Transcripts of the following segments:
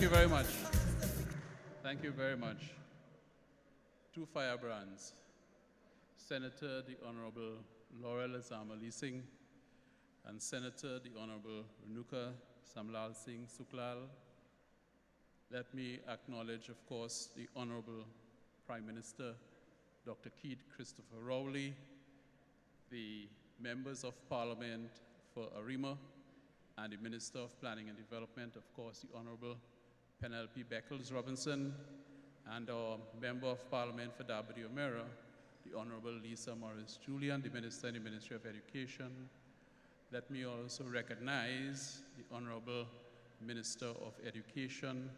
Thank you very much. Thank you very much. Two firebrands, Senator the Honorable Laurel Azama Leasing and Senator the Honorable Renuka Samlal Singh Suklal. Let me acknowledge, of course, the Honorable Prime Minister, Dr. Keith Christopher Rowley, the members of Parliament for Arima, and the Minister of Planning and Development, of course, the Honorable Penelope Beckles-Robinson, and our Member of Parliament for Dabadi O'Meara, the Honorable Lisa Morris-Julian, the Minister in the Ministry of Education. Let me also recognize the Honorable Minister of Education,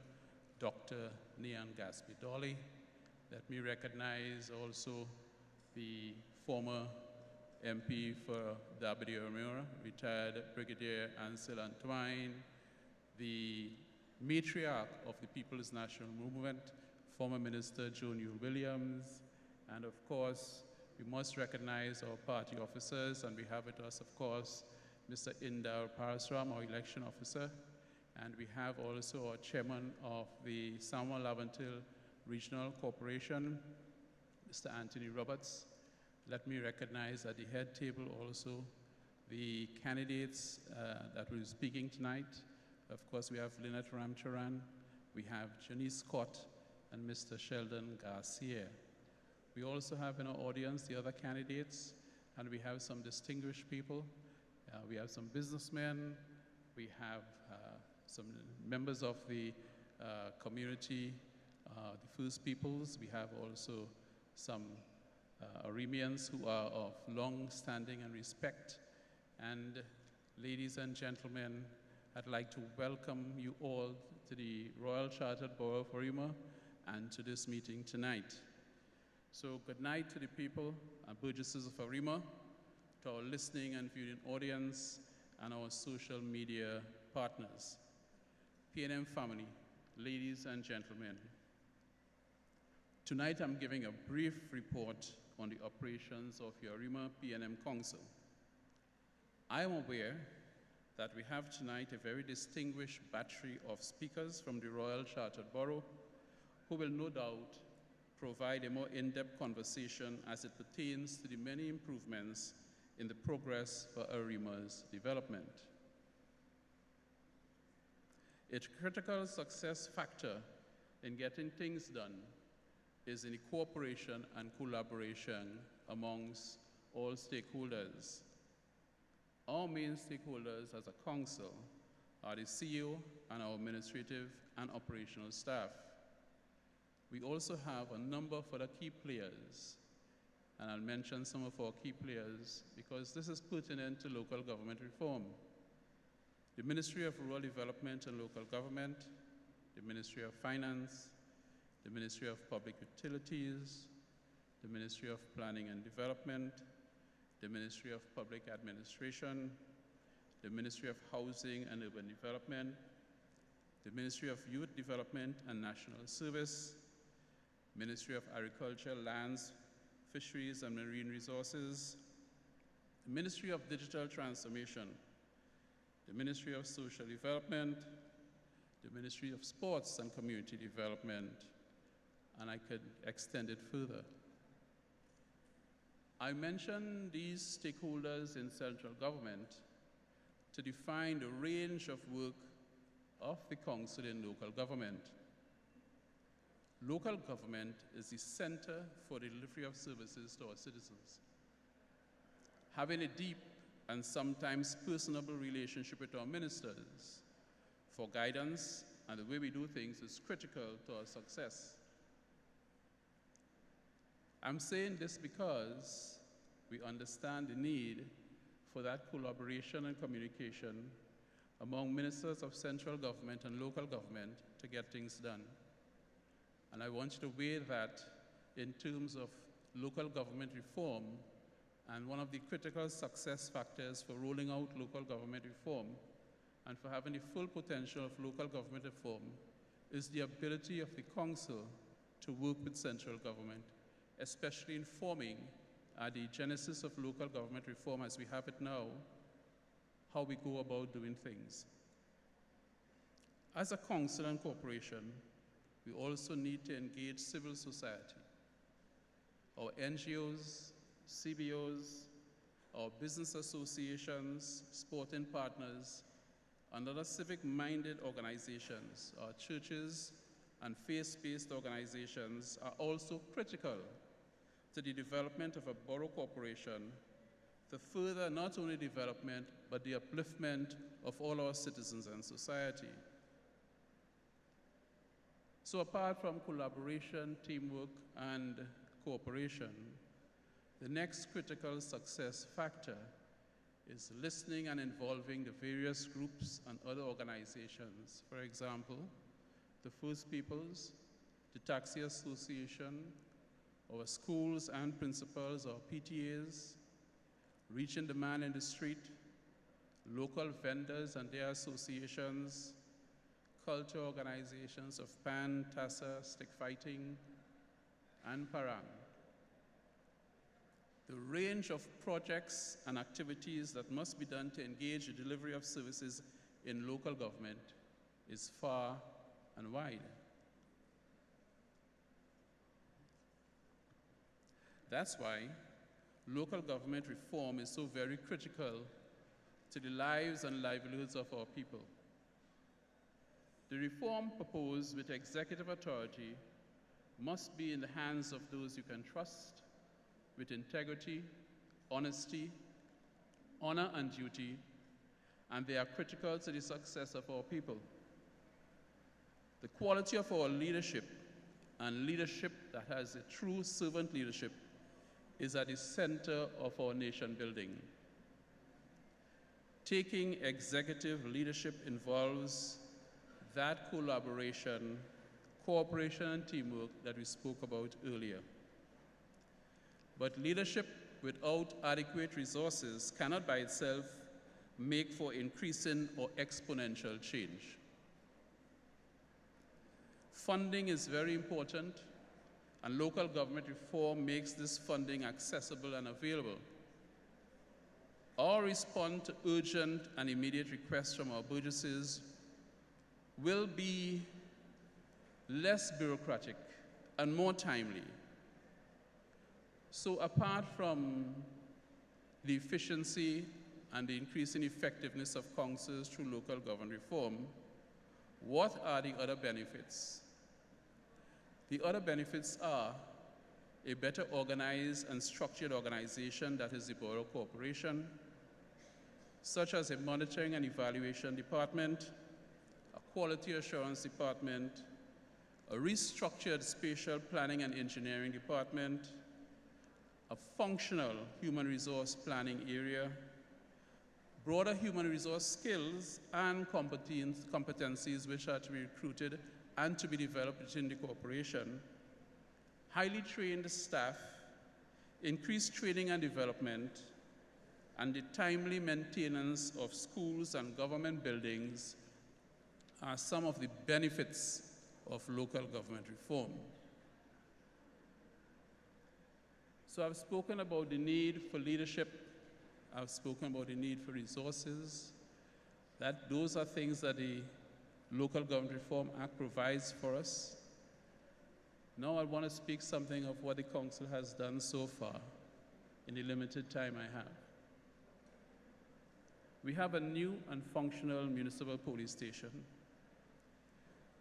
Dr. Nian Gaspidoli. Let me recognize also the former MP for Dabadi O'Meara, retired Brigadier Ansel Antwine, the matriarch of the People's National Movement, former Minister Joan Yule Williams, and of course, we must recognize our party officers, and we have with us, of course, Mr. Indar Parasram, our election officer, and we have also our chairman of the Samuel Laventil Regional Corporation, Mr. Anthony Roberts. Let me recognize at the head table also the candidates that will be speaking tonight. Of course, we have Lynette Ramcharan, we have Janice Scott, and Mr. Sheldon Garcia. We also have in our audience the other candidates, and we have some distinguished people. We have some businessmen, we have some members of the community, the First Peoples. We have also some Arimians who are of long standing and respect. And ladies and gentlemen, I'd like to welcome you all to the Royal Chartered Borough of Arima and to this meeting tonight. So good night to the people and burgesses of Arima, to our listening and viewing audience, and our social media partners. PNM family, ladies and gentlemen, tonight I'm giving a brief report on the operations of the Arima PNM Council. I am aware that we have tonight a very distinguished battery of speakers from the Royal Chartered Borough who will no doubt provide a more in-depth conversation as it pertains to the many improvements in the progress for Arima's development. A critical success factor in getting things done is in the cooperation and collaboration amongst all stakeholders. Our main stakeholders as a council are the CEO and our administrative and operational staff. We also have a number of other key players, and I'll mention some of our key players because this is pertinent to local government reform. The Ministry of Rural Development and Local Government, the Ministry of Finance, the Ministry of Public Utilities, the Ministry of Planning and Development, the Ministry of Public Administration, the Ministry of Housing and Urban Development, the Ministry of Youth Development and National Service, Ministry of Agriculture, Lands, Fisheries and Marine Resources, the Ministry of Digital Transformation, the Ministry of Social Development, the Ministry of Sports and Community Development, and I could extend it further. I mention these stakeholders in central government to define the range of work of the council in local government. Local government is the center for the delivery of services to our citizens. Having a deep and sometimes personable relationship with our ministers for guidance and the way we do things is critical to our success. I'm saying this because we understand the need for that collaboration and communication among ministers of central government and local government to get things done. And I want you to weigh that in terms of local government reform, and one of the critical success factors for rolling out local government reform and for having the full potential of local government reform is the ability of the council to work with central government, especially in forming the genesis of local government reform as we have it now, how we go about doing things. As a council and corporation, we also need to engage civil society, our NGOs, CBOs, our business associations, sporting partners, and other civic-minded organizations. Our churches and faith-based organizations are also critical to the development of a borough corporation to further not only development, but the upliftment of all our citizens and society. So apart from collaboration, teamwork, and cooperation, the next critical success factor is listening and involving the various groups and other organizations. For example, the First Peoples, the Taxi Association, our schools and principals, our PTAs, reaching the man in the street, local vendors and their associations, culture organizations of PAN, TASA, Stick Fighting, and Parang. The range of projects and activities that must be done to engage the delivery of services in local government is far and wide. That's why local government reform is so very critical to the lives and livelihoods of our people. The reform proposed with executive authority must be in the hands of those you can trust, with integrity, honesty, honor, and duty, and they are critical to the success of our people. The quality of our leadership, and leadership that has a true servant leadership, is at the center of our nation building. Taking executive leadership involves that collaboration, cooperation, and teamwork that we spoke about earlier. But leadership without adequate resources cannot by itself make for increasing or exponential change. Funding is very important, and local government reform makes this funding accessible and available. Our response to urgent and immediate requests from our burgesses will be less bureaucratic and more timely. So apart from the efficiency and the increasing effectiveness of councils through local government reform, what are the other benefits? The other benefits are a better organized and structured organization that is the Borough Corporation, such as a monitoring and evaluation department, a quality assurance department, a restructured spatial planning and engineering department, a functional human resource planning area, broader human resource skills and competencies which are to be recruited and to be developed within the corporation, highly trained staff, increased training and development, and the timely maintenance of schools and government buildings are some of the benefits of local government reform. So I've spoken about the need for leadership. I've spoken about the need for resources. Those are things that the Local Government Reform Act provides for us. Now I want to speak something of what the council has done so far in the limited time I have. We have a new and functional municipal police station.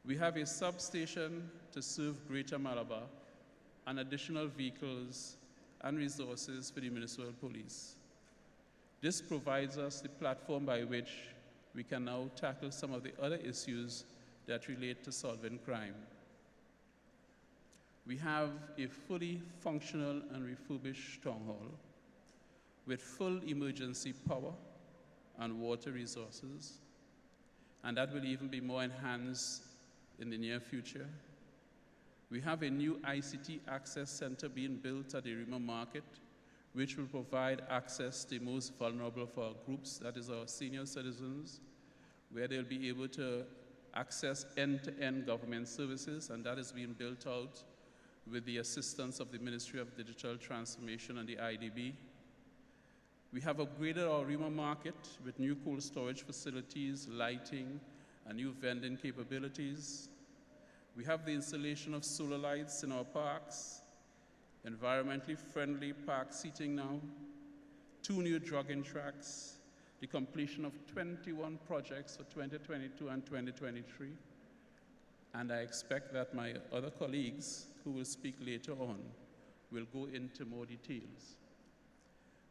We have a substation to serve Greater Malabar and additional vehicles and resources for the municipal police. This provides us the platform by which we can now tackle some of the other issues that relate to solving crime. We have a fully functional and refurbished town hall with full emergency power and water resources, and that will even be more enhanced in the near future. We have a new ICT access center being built at the Arima market, which will provide access to the most vulnerable of our groups, that is our senior citizens, where they'll be able to access end-to-end government services, and that is being built out with the assistance of the Ministry of Digital Transformation and the IDB. We have upgraded our Arima market with new cold storage facilities, lighting, and new vending capabilities. We have the installation of solar lights in our parks, environmentally friendly park seating now, 2 new jogging tracks, the completion of 21 projects for 2022 and 2023. And I expect that my other colleagues who will speak later on will go into more details.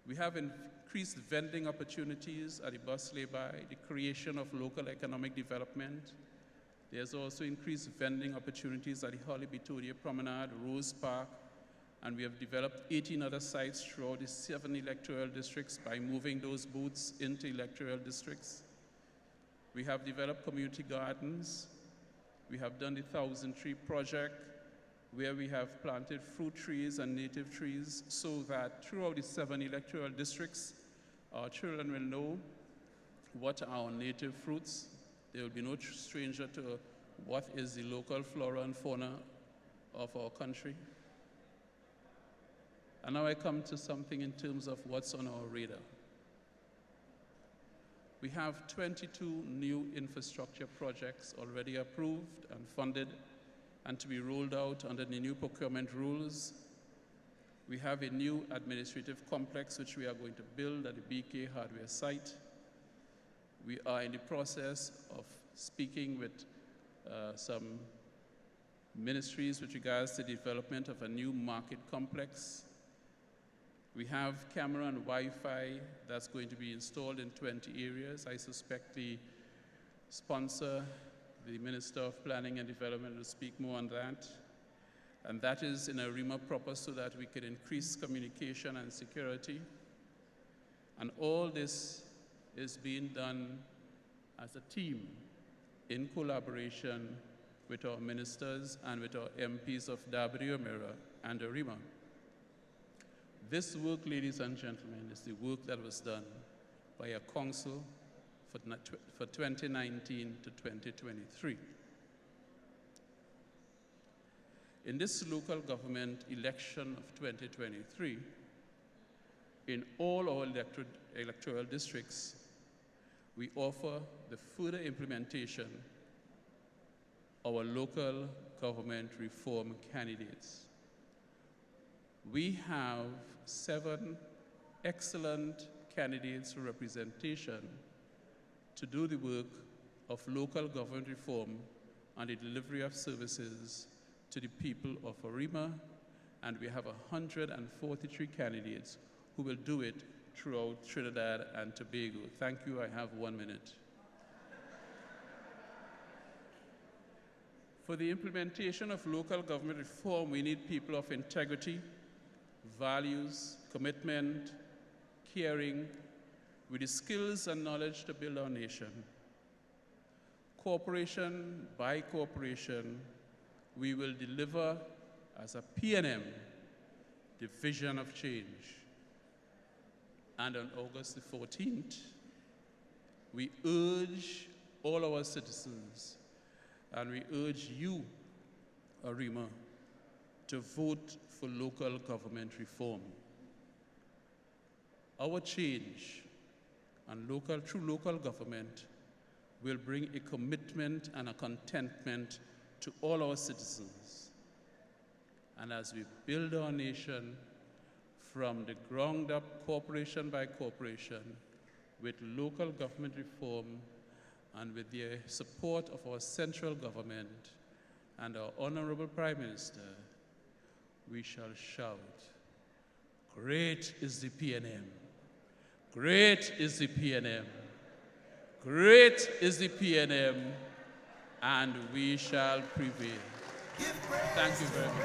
We have increased vending opportunities at the bus lay-by, the creation of local economic development. There's also increased vending opportunities at the Holly Bitodia Promenade, Rose Park, and we have developed 18 other sites throughout the 7 electoral districts by moving those booths into electoral districts. We have developed community gardens. We have done the 1,000 Tree Project, where we have planted fruit trees and native trees so that throughout the 7 electoral districts, our children will know what are our native fruits. There will be no stranger to what is the local flora and fauna of our country. And now I come to something in terms of what's on our radar. We have 22 new infrastructure projects already approved and funded and to be rolled out under the new procurement rules. We have a new administrative complex which we are going to build at the BK hardware site. We are in the process of speaking with some ministries with regards to the development of a new market complex. We have camera and Wi-Fi that's going to be installed in 20 areas. I suspect the sponsor, the Minister of Planning and Development, will speak more on that. And that is in Arima proper so that we can increase communication and security. And all this is being done as a team in collaboration with our ministers and with our MPs of Darbury, O'Meara, and Arima. This work, ladies and gentlemen, is the work that was done by a council for 2019 to 2023. In this local government election of 2023, in all our electoral districts, we offer the further implementation of our local government reform candidates. We have 7 excellent candidates for representation to do the work of local government reform and the delivery of services to the people of Arima, and we have 143 candidates who will do it throughout Trinidad and Tobago. Thank you. I have 1 minute. For the implementation of local government reform, we need people of integrity, values, commitment, caring, with the skills and knowledge to build our nation. Cooperation by cooperation, we will deliver as a PNM the vision of change. And on August the 14th, we urge all our citizens, and we urge you, Arima, to vote for local government reform. Our change and through local government will bring a commitment and a contentment to all our citizens. And as we build our nation from the ground up, corporation by corporation, with local government reform and with the support of our central government and our Honorable Prime Minister, we shall shout, "Great is the PNM. Great is the PNM. Great is the PNM, and we shall prevail." Thank you very much.